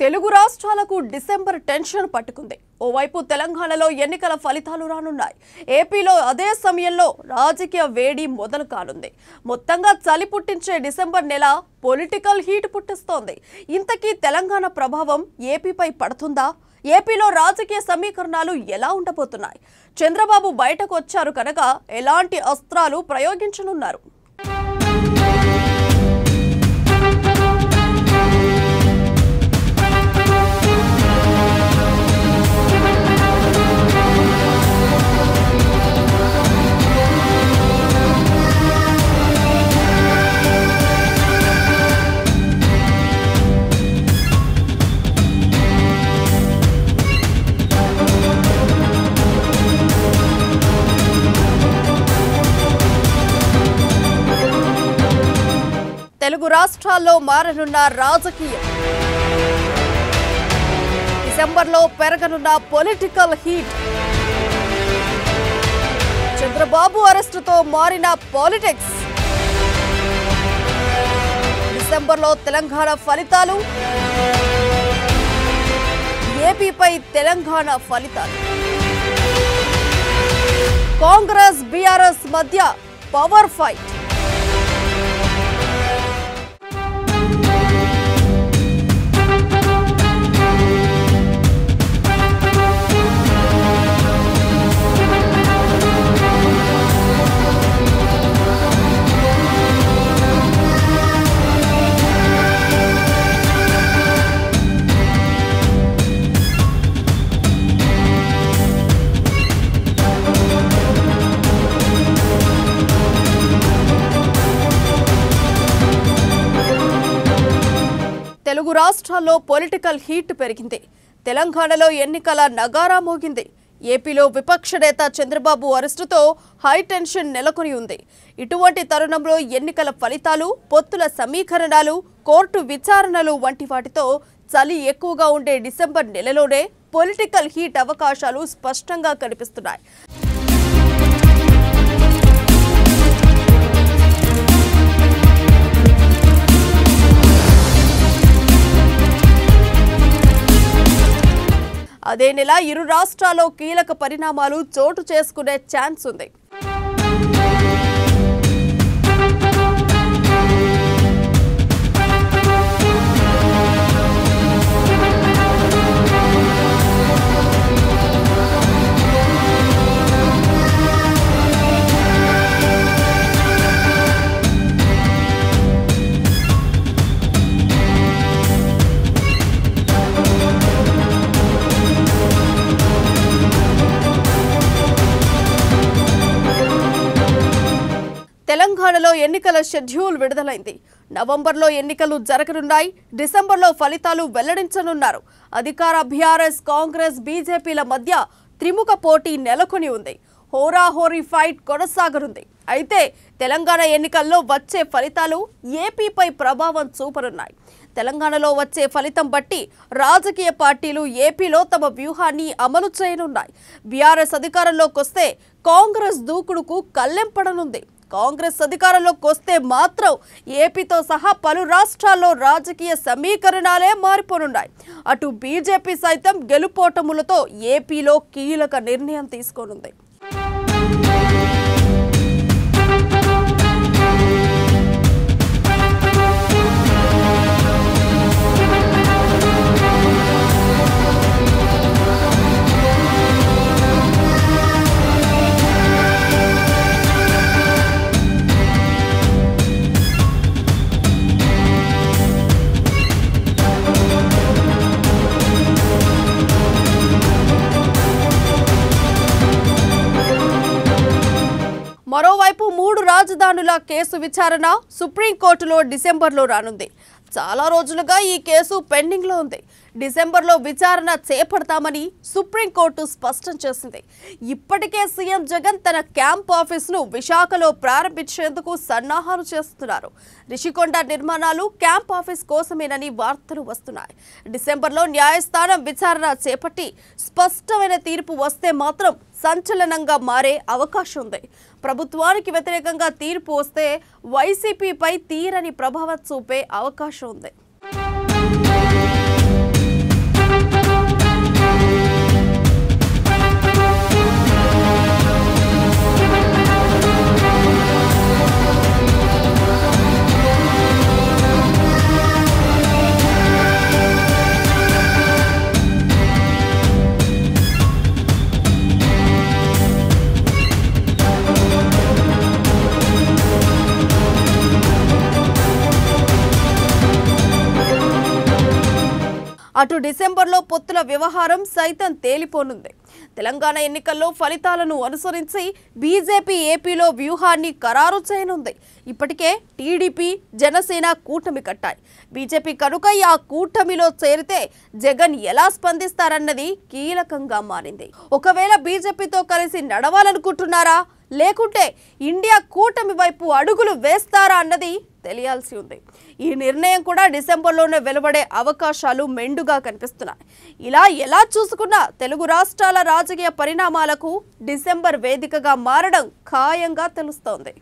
తెలుగు రాష్ట్రాలకు December tension పట్టుకుంది. ఓవైపు తెలంగాణలో ఎన్నికల ఫలితాలు రానున్నాయి. ఏపీలో అదే సమయంలో రాజకీయ వేడి మొదలు కానుంది. మొత్తంగా చలి పుట్టించే డిసెంబర్ నెల పొలిటికల్ హీట్ పుట్టిస్తోంది. ఇంతకీ తెలంగాణ ప్రభావం ఏపీపై పడుతుందా? ఏపీలో రాజకీయ సమీకరణాలు ఎలా ఉండబోతున్నాయి? చంద్రబాబు బయటకు వచ్చారు కనుక ఎలాంటి అస్త్రాలు ప్రయోగించనున్నారు? తెలుగు రాష్ట్రాల్లో మారనున్న రాజకీయం, డిసెంబర్లో పెరగనున్న పొలిటికల్ హీట్, చంద్రబాబు అరెస్టుతో మారిన పాలిటిక్స్, డిసెంబర్లో తెలంగాణ ఫలితాలు, ఏపీపై తెలంగాణ ఫలితాలు, కాంగ్రెస్ బీఆర్ఎస్ మధ్య పవర్ ఫైట్. తెలుగు రాష్ట్రాల్లో పొలిటికల్ హీట్ పెరిగింది. తెలంగాణలో ఎన్నికల నగారా మోగింది. ఏపీలో విపక్ష నేత చంద్రబాబు అరెస్టుతో హై టెన్షన్ నెలకొని ఉంది. ఇటువంటి తరుణంలో ఎన్నికల ఫలితాలు, పొత్తుల సమీకరణాలు, కోర్టు విచారణలు వంటి వాటితో చలి ఎక్కువగా ఉండే డిసెంబర్ నెలలోనే పొలిటికల్ హీట్ అవకాశాలు స్పష్టంగా కనిపిస్తున్నాయి. అదే నెల ఇరు రాష్ట్రాల్లో కీలక పరిణామాలు చోటు చేసుకునే ఛాన్స్ ఉంది. తెలంగాణలో ఎన్నికల షెడ్యూల్ విడుదలైంది. నవంబర్లో ఎన్నికలు జరగనున్నాయి. డిసెంబర్లో ఫలితాలు వెల్లడించనున్నారు. అధికార బీఆర్ఎస్, కాంగ్రెస్, బీజేపీల మధ్య త్రిముఖ పోటీ నెలకొని ఉంది. హోరాహోరీ ఫైట్ కొనసాగనుంది. అయితే తెలంగాణ ఎన్నికల్లో వచ్చే ఫలితాలు ఏపీపై ప్రభావం చూపనున్నాయి. తెలంగాణలో వచ్చే ఫలితం బట్టి రాజకీయ పార్టీలు ఏపీలో తమ వ్యూహాన్ని అమలు చేయనున్నాయి. బీఆర్ఎస్ అధికారంలోకి వస్తే కాంగ్రెస్ దూకుడుకు కళ్ళెంపడనుంది. కాంగ్రెస్ అధికారంలోకి వస్తే మాత్రం ఏపీతో సహా పలు రాష్ట్రాల్లో రాజకీయ సమీకరణాలే మారిపోనున్నాయి. అటు బీజేపీ సైతం గెలుపోటములతో ఏపీలో కీలక నిర్ణయం తీసుకోనుంది. మరోవైపు 3 రాజధానుల కేసు విచారణ సుప్రీంకోర్టులో డిసెంబర్లో రానుంది. చాలా రోజులుగా ఈ కేసు పెండింగ్లో ఉంది. డిసెంబర్లో విచారణ చేపడతామని సుప్రీంకోర్టు స్పష్టం చేసింది. ఇప్పటికే సీఎం జగన్ తన క్యాంప్ ఆఫీసును విశాఖలో ప్రారంభించేందుకు సన్నాహాలు చేస్తున్నారు. రిషికొండ నిర్మాణాలు క్యాంప్ ఆఫీస్ కోసమేనని వార్తలు వస్తున్నాయి. డిసెంబర్లో న్యాయస్థానం విచారణ చేపట్టి స్పష్టమైన తీర్పు వస్తే మాత్రం సంచలనంగా మారే అవకాశం ఉంది. ప్రభుత్వానికి వ్యతిరేకంగా తీర్పు వస్తే వైసీపీపై తీరని ప్రభావం చూపే అవకాశం ఉంది. అటు డిసెంబర్లో పొత్తుల వ్యవహారం సైతం తేలిపోనుంది. తెలంగాణ ఎన్నికల్లో ఫలితాలను అనుసరించి బీజేపీ ఏపీలో వ్యూహాన్ని ఖరారు చేయనుంది. ఇప్పటికే టీడీపీ, జనసేన కూటమి కట్టాయి. బీజేపీ కనుక ఆ కూటమిలో చేరితే జగన్ ఎలా స్పందిస్తారన్నది కీలకంగా మారింది. ఒకవేళ బీజేపీతో కలిసి నడవాలనుకుంటున్నారా, లేకుంటే ఇండియా కూటమి వైపు అడుగులు వేస్తారా అన్నది తెలియాల్సి ఉంది. ఈ నిర్ణయం కూడా డిసెంబర్లోనే వెలువడే అవకాశాలు మెండుగా కనిపిస్తున్నాయి. ఇలా ఎలా చూసుకున్నా తెలుగు రాష్ట్రాల రాజకీయ పరిణామాలకు డిసెంబర్ వేదికగా మారడం ఖాయంగా తెలుస్తోంది.